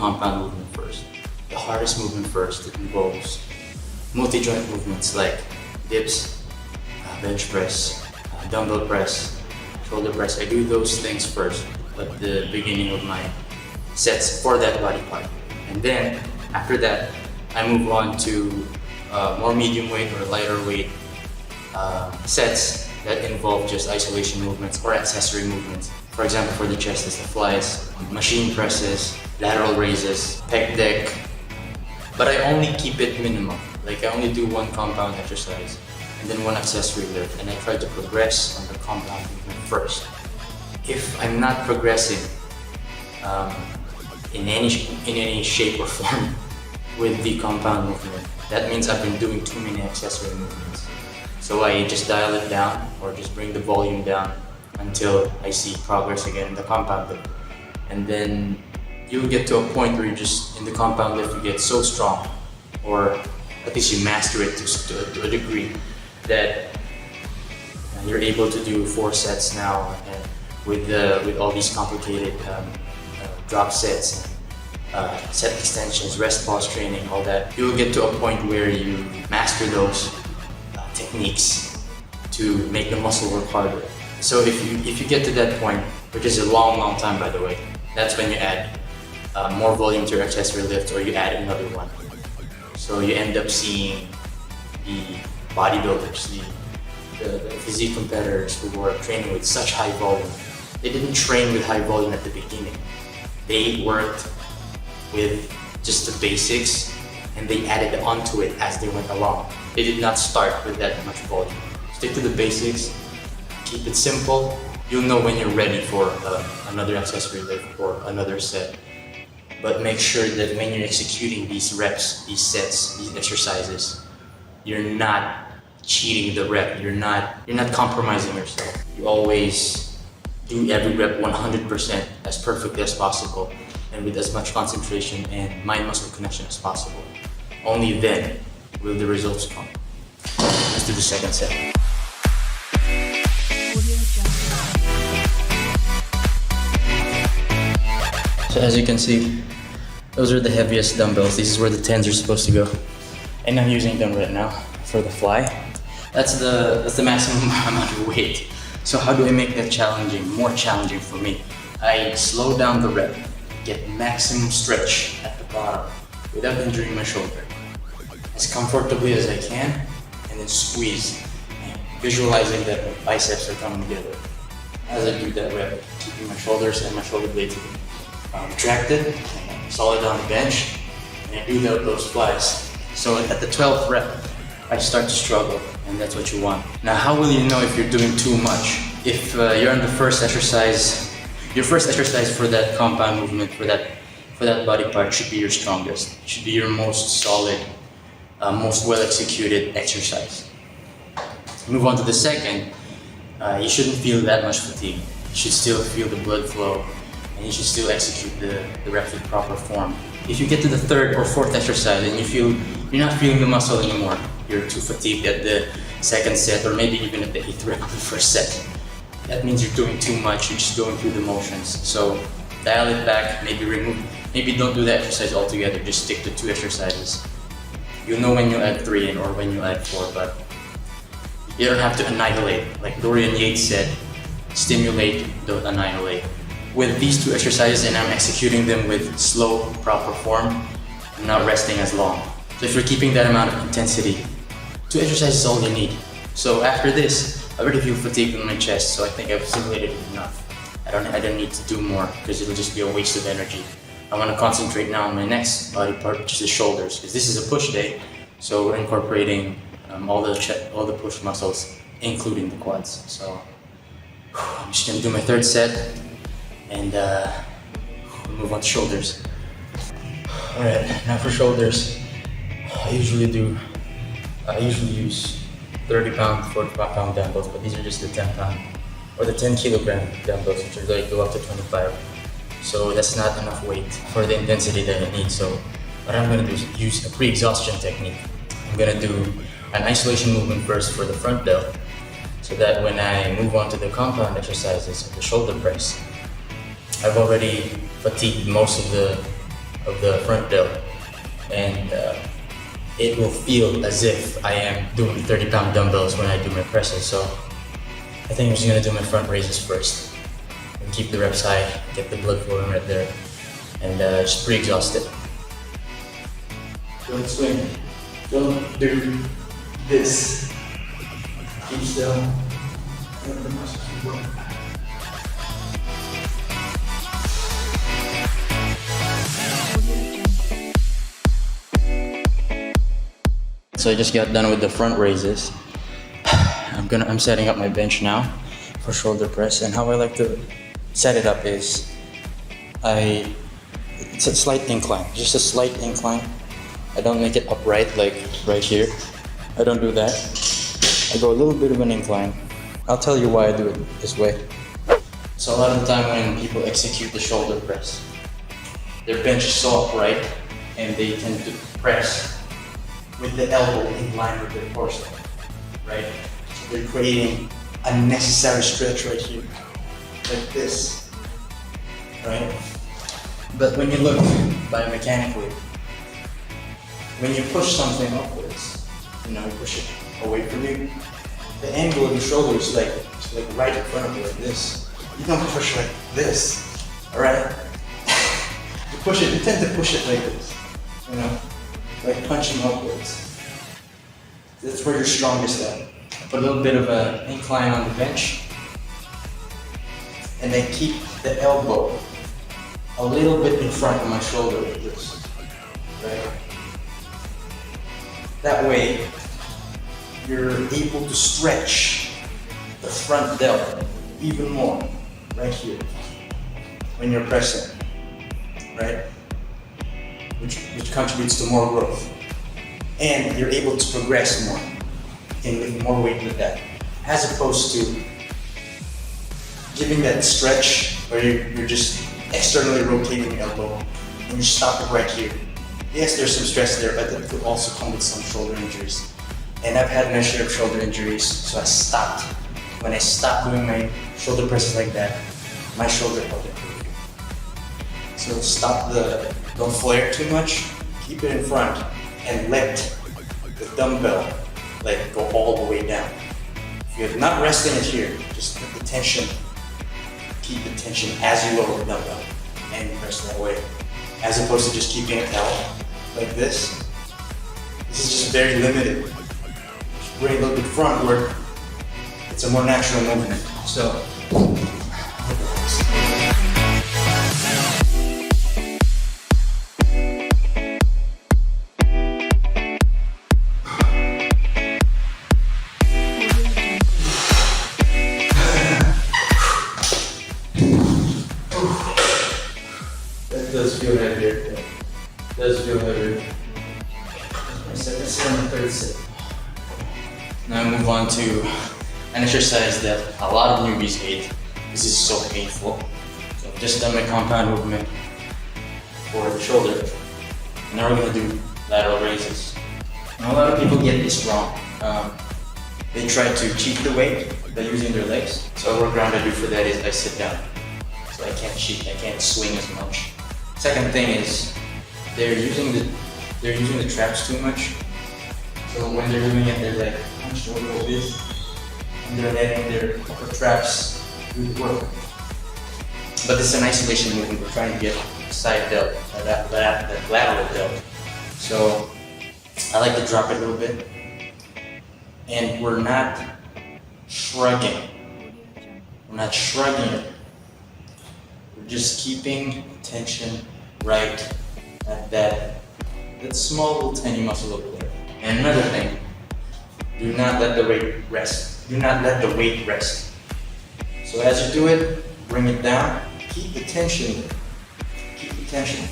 compound movement first. The hardest movement first. It involves multi-joint movements like dips, bench press, dumbbell press, shoulder press. I do those things first at the beginning of my sets for that body part. And then after that, I move on to more medium weight or lighter weight sets that involve just isolation movements or accessory movements. For example, for the chest, it's the flies, machine presses, lateral raises, pec deck. But I only keep it minimal. Like I only do one compound exercise and then one accessory lift, and I try to progress on the compound movement first. If I'm not progressing in any shape or form with the compound movement, that means I've been doing too many accessory movements. So I just dial it down or just bring the volume down until I see progress again in the compound lift. And then you'll get to a point where you just, in the compound lift, you get so strong, or at least you master it to a degree that you're able to do 4 sets now, and with all these complicated drop sets, set extensions, rest pause training, all that. You'll get to a point where you master those techniques to make the muscle work harder. So if you get to that point, which is a long time by the way, that's when you add more volume to your accessory lift, or you add another one. So you end up seeing the bodybuilders, the physique competitors who were training with such high volume. They didn't train with high volume at the beginning. They worked with just the basics and they added onto it as they went along. They did not start with that much volume. Stick to the basics, keep it simple. You'll know when you're ready for another accessory lift or another set. But make sure that when you're executing these reps, these sets, these exercises, you're not cheating the rep. You're not compromising yourself. You always do every rep 100% as perfectly as possible and with as much concentration and mind-muscle connection as possible. Only then will the results come. Let's do the second set. So as you can see, those are the heaviest dumbbells. This is where the 10s are supposed to go. And I'm using them right now for the fly. That's the maximum amount of weight. So how do I make that more challenging for me? I slow down the rep, get maximum stretch at the bottom without injuring my shoulder, as comfortably as I can, and then squeeze, visualizing that my biceps are coming together. As I do that rep, keeping my shoulders and my shoulder blades retracted, solid on the bench, and I do those flies. So at the 12th rep, I start to struggle, and that's what you want. Now, how will you know if you're doing too much? If you're on the first exercise, your first exercise for that compound movement, for that body part should be your strongest. It should be your most solid, most well-executed exercise. Move on to the second. You shouldn't feel that much fatigue. You should still feel the blood flow, and you should still execute the rep with proper form. If you get to the 3rd or 4th exercise and you're not feeling the muscle anymore, you're too fatigued at the 2nd set, or maybe even at the 8th rep of the 1st set, that means you're doing too much. You're just going through the motions. So dial it back, maybe don't do the exercise altogether, just stick to 2 exercises. You'll know when you add 3 or when you add 4, but you don't have to annihilate. Like Dorian Yates said, stimulate, don't annihilate. With these 2 exercises, and I'm executing them with slow, proper form, I'm not resting as long. So if you're keeping that amount of intensity, 2 exercises is all you need. So after this, I already feel fatigued in my chest, so I think I've stimulated enough. I don't need to do more because it'll just be a waste of energy. I want to concentrate now on my next body part, which is the shoulders, because this is a push day. So we're incorporating all the push muscles, including the quads. So I'm just gonna do my 3rd set and move on to shoulders. All right, now for shoulders, I usually use 30-pound, 45-pound dumbbells, but these are just the 10-pound or the 10-kilogram dumbbells, which are like go up to 25. So that's not enough weight for the intensity that I need. So what I'm gonna do is use a pre-exhaustion technique. I'm gonna do an isolation movement first for the front delt, so that when I move on to the compound exercises of the shoulder press, I've already fatigued most of of the front delt, and it will feel as if I am doing 30-pound dumbbells when I do my presses. So I think I'm just gonna do my front raises first and keep the reps high, get the blood flowing right there, and just pre-exhaust it. Don't swing. Don't do this. Keep still. Let the muscles work. So I just got done with the front raises. I'm setting up my bench now for shoulder press, and how I like to set it up is it's a slight incline, just a slight incline. I don't make it upright like right here. I don't do that. I go a little bit of an incline. I'll tell you why I do it this way. So a lot of the time when people execute the shoulder press, their bench is so upright and they tend to press with the elbow in line with their torso, right? So they're creating unnecessary stretch right here, like this, right? But when you look biomechanically, when you push something upwards, you push it away from you, the angle of the shoulder is like right in front of you, like this. You don't push like this, all right? You tend to push it like this, like punching upwards. That's where you're strongest at. Put a little bit of an incline on the bench, and then keep the elbow a little bit in front of my shoulder like this, right? That way, you're able to stretch the front delt even more, right here, when you're pressing, right? Which contributes to more growth. And you're able to progress more. You can lift more weight with that. As opposed to giving that stretch where you're just externally rotating the elbow and you stop it right here. Yes, there's some stress there, but it could also come with some shoulder injuries. And I've had my share of shoulder injuries, so I stopped. When I stopped doing my shoulder presses like that, my shoulder held it. So don't flare too much, keep it in front, and let the dumbbell go all the way down. If you're not resting it here, just put the tension, keep the tension as you lower the dumbbell, and press that way. As opposed to just keeping it held like this. This is just very limited. Just bring a little bit frontward. It's a more natural movement. So. That does feel heavier. Does feel heavier. Let's sit on the third set. Now move on to an exercise that a lot of newbies hate. This is so painful. So I've just done my compound movement for the shoulder. And now we're going to do lateral raises. Now a lot of people get this wrong. They try to cheat the weight by using their legs. So what we're going to do for that is I sit down. So I can't cheat, I can't swing as much. Second thing is they're using the traps too much. So when they're doing it, they're hunched over like this, and they're letting their upper traps do the work. But this is an isolation movement. We're trying to get side delt, that lateral delt. So I like to drop it a little bit, and we're not shrugging. We're not shrugging it. We're just keeping tension right at that small little tiny muscle over there. And another thing, do not let the weight rest. Do not let the weight rest. So as you do it, bring it down. Keep the tension. Keep the tension.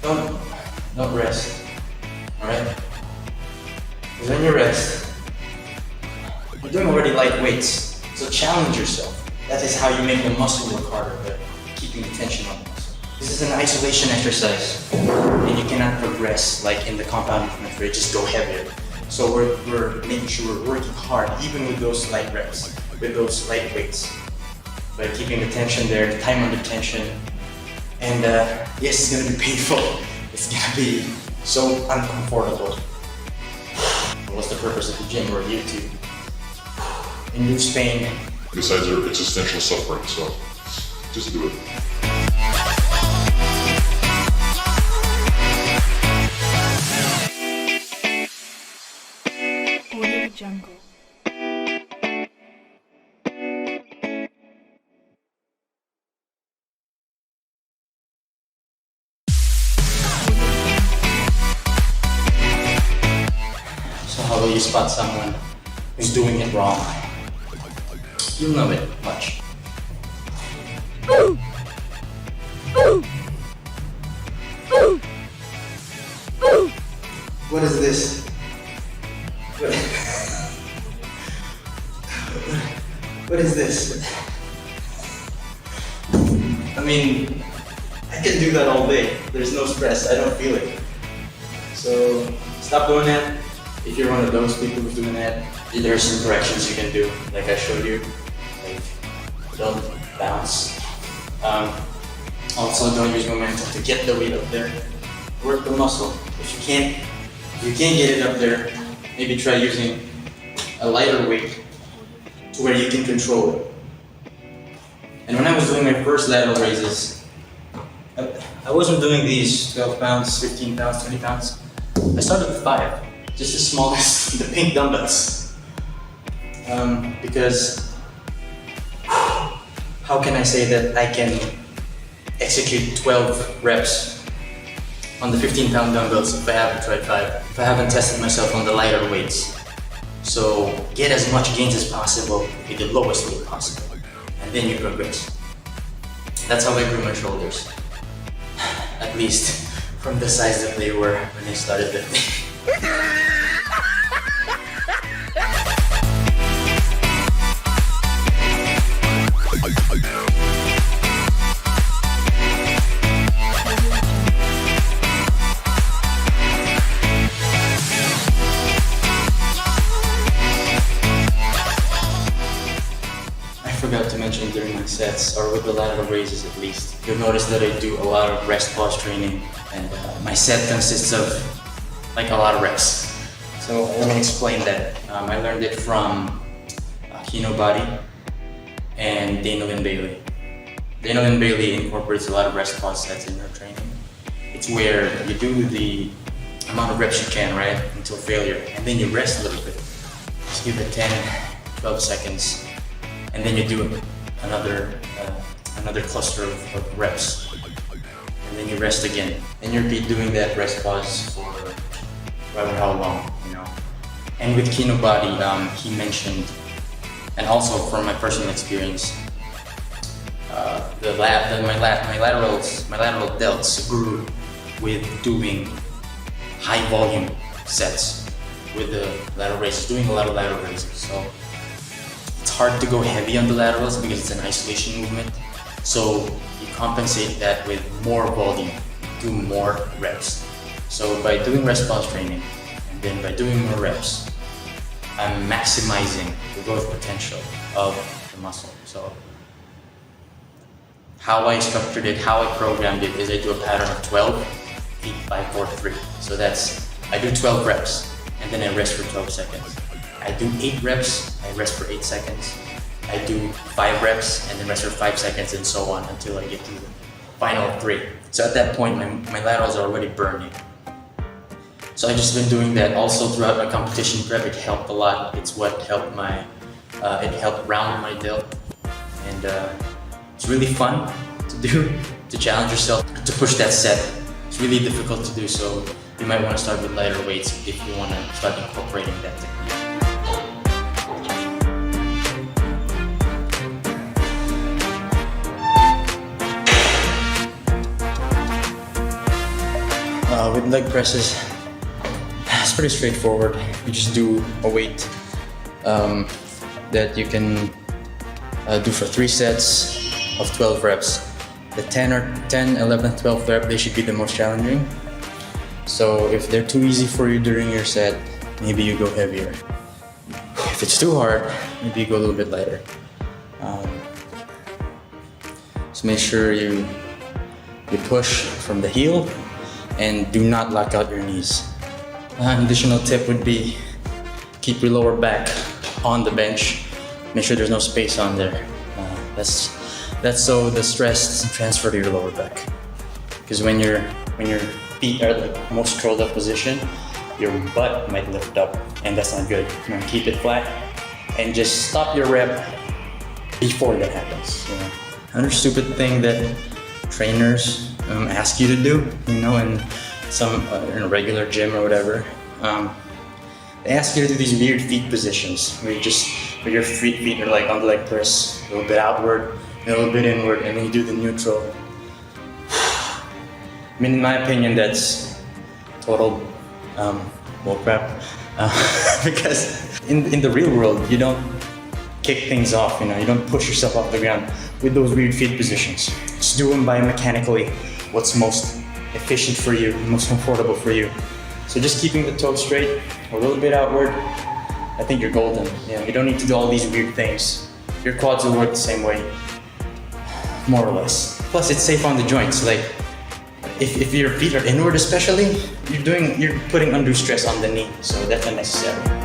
Don't rest. Alright? Because when you rest, you're doing already light weights. So challenge yourself. That is how you make the muscle work harder, but keeping the tension on the muscle. This is an isolation exercise, and you cannot progress like in the compound movement where you just go heavier. So we're making sure we're working hard, even with those light reps, with those light weights. By keeping the tension there, the time under tension, And yes, it's gonna be painful. It's gonna be so uncomfortable. What's the purpose of the gym? We're here to induce pain. Besides your existential suffering, so just do it. Jungle. So how will you spot someone who's doing it wrong? You'll know it much. What is this? What is this? I mean, I can do that all day. There's no stress. I don't feel it. So stop doing that. If you're one of those people who's doing that, there are some corrections you can do, like I showed you. Like, don't bounce. Also, don't use momentum to get the weight up there. Work the muscle. If you can't get it up there, maybe try using a lighter weight to where you can control it. And when I was doing my first lateral raises, I wasn't doing these 12 pounds, 15 pounds, 20 pounds. I started with 5, just as small as the pink dumbbells. Because how can I say that I can execute 12 reps on the 15-pound dumbbells if I haven't tried 5, if I haven't tested myself on the lighter weights? So get as much gains as possible with the lowest weight possible, and then you progress. That's how I grew my shoulders, at least from the size that they were when I started lifting. I forgot to mention during my sets, or with the lateral raises at least, you'll notice that I do a lot of rest pause training, and my set consists of like a lot of reps. So let me explain that. I learned it from Condo and Daniel and Bailey. Daniel and Bailey incorporates a lot of rest pause sets in their training. It's where you do the amount of reps you can, right, until failure, and then you rest a little bit. Just give it 10, 12 seconds. And then you do another cluster of reps, and then you rest again, and you repeat doing that rest pause for whatever how long, you know. And with Kino Body, he mentioned, and also from my personal experience, my lateral delts grew with doing high volume sets with the lateral raises, doing a lot of lateral raises. So it's hard to go heavy on the laterals because it's an isolation movement. So you compensate that with more volume, do more reps. So by doing rest pause training, and then by doing more reps, I'm maximizing the growth potential of the muscle. So how I structured it, how I programmed it is I do a pattern of 12, 8, 5, 4, 3. So that's, I do 12 reps and then I rest for 12 seconds. I do 8 reps, I rest for 8 seconds. I do 5 reps and then rest for 5 seconds, and so on until I get to the final 3. So at that point, my laterals are already burning. So I've just been doing that also throughout my competition prep. It helped a lot. It's what helped it helped round my delt. And it's really fun to do, to challenge yourself, to push that set. It's really difficult to do, so you might want to start with lighter weights if you want to start incorporating that technique. With leg presses, it's pretty straightforward. You just do a weight that you can do for 3 sets of 12 reps. The 10, 11, 12 rep, they should be the most challenging. So if they're too easy for you during your set, maybe you go heavier. If it's too hard, maybe you go a little bit lighter. So make sure you You push from the heel and do not lock out your knees. An additional tip would be keep your lower back on the bench. Make sure there's no space on there. That's so the stress doesn't transfer to your lower back. Because when your feet are like most curled up position, your butt might lift up, and that's not good. Keep it flat and just stop your rep before that happens. Another stupid thing that trainers ask you to do, in in a regular gym or whatever, they ask you to do these weird feet positions where your feet are like on the leg press, a little bit outward, a little bit inward, and then you do the neutral. I mean, in my opinion, that's total bullcrap. Because in the real world, you don't kick things off. You don't push yourself off the ground with those weird feet positions. Just do them biomechanically. What's most efficient for you, most comfortable for you. So just keeping the toes straight, a little bit outward, I think you're golden. You don't need to do all these weird things. Your quads will work the same way, more or less. Plus, it's safe on the joints. Like, if your feet are inward especially, you're putting undue stress on the knee, so that's unnecessary.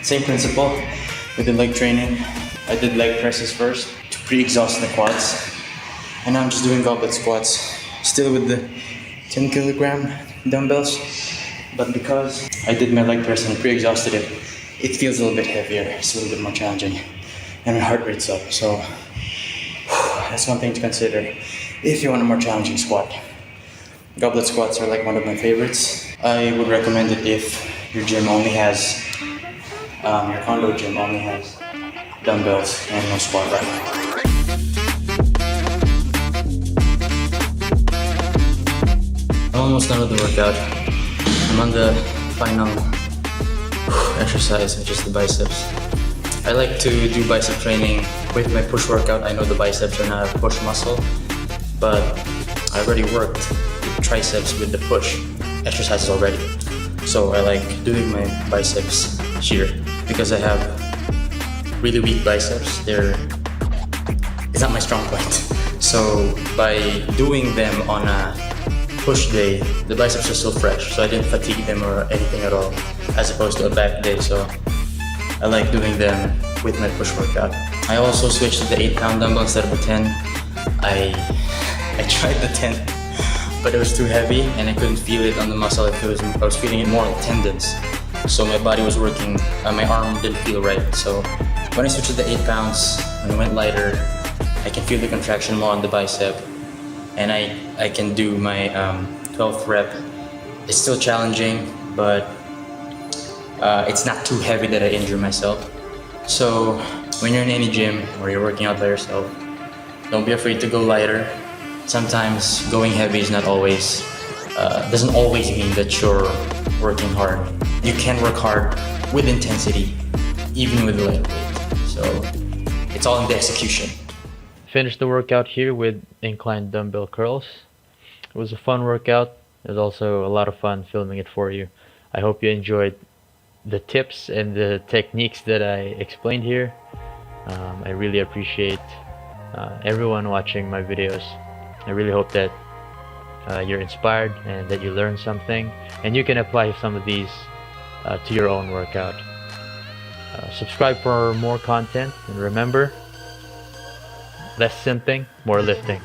Same principle with the leg training. I did leg presses first to pre-exhaust the quads. And now I'm just doing goblet squats, still with the 10 kilogram dumbbells. But because I did my leg press and pre-exhausted it, it feels a little bit heavier. It's a little bit more challenging. And my heart rate's up. So that's one thing to consider if you want a more challenging squat. Goblet squats are like one of my favorites. I would recommend it if your gym only has your condo gym only has dumbbells and no squat rack. I'm almost done with the workout. I'm on the final exercise, which is the biceps. I like to do bicep training with my push workout. I know the biceps are not a push muscle, but I already worked the triceps with the push exercises already. So I like doing my biceps here because I have really weak biceps. It's not my strong point. So by doing them on a push day, the biceps are still fresh, so I didn't fatigue them or anything at all, as opposed to a back day. So I like doing them with my push workout. I also switched to the 8-pound dumbbell instead of the 10. I tried the 10, but it was too heavy and I couldn't feel it on the muscle. I was feeling it more like tendons. So my body was working, my arm didn't feel right. So when I switched to the 8 pounds, when I went lighter, I can feel the contraction more on the bicep, and I can do my 12th rep. It's still challenging, but it's not too heavy that I injure myself. So when you're in any gym or you're working out by yourself, don't be afraid to go lighter. Sometimes going heavy is not always, doesn't always mean that you're working hard. You can work hard with intensity, even with light weight. So it's all in the execution. Finished the workout here with inclined dumbbell curls. It was a fun workout. It was also a lot of fun filming it for you. I hope you enjoyed the tips and the techniques that I explained here. I really appreciate everyone watching my videos. I really hope that you're inspired and that you learned something, and you can apply some of these to your own workout. Subscribe for more content, and remember, less simping, more lifting.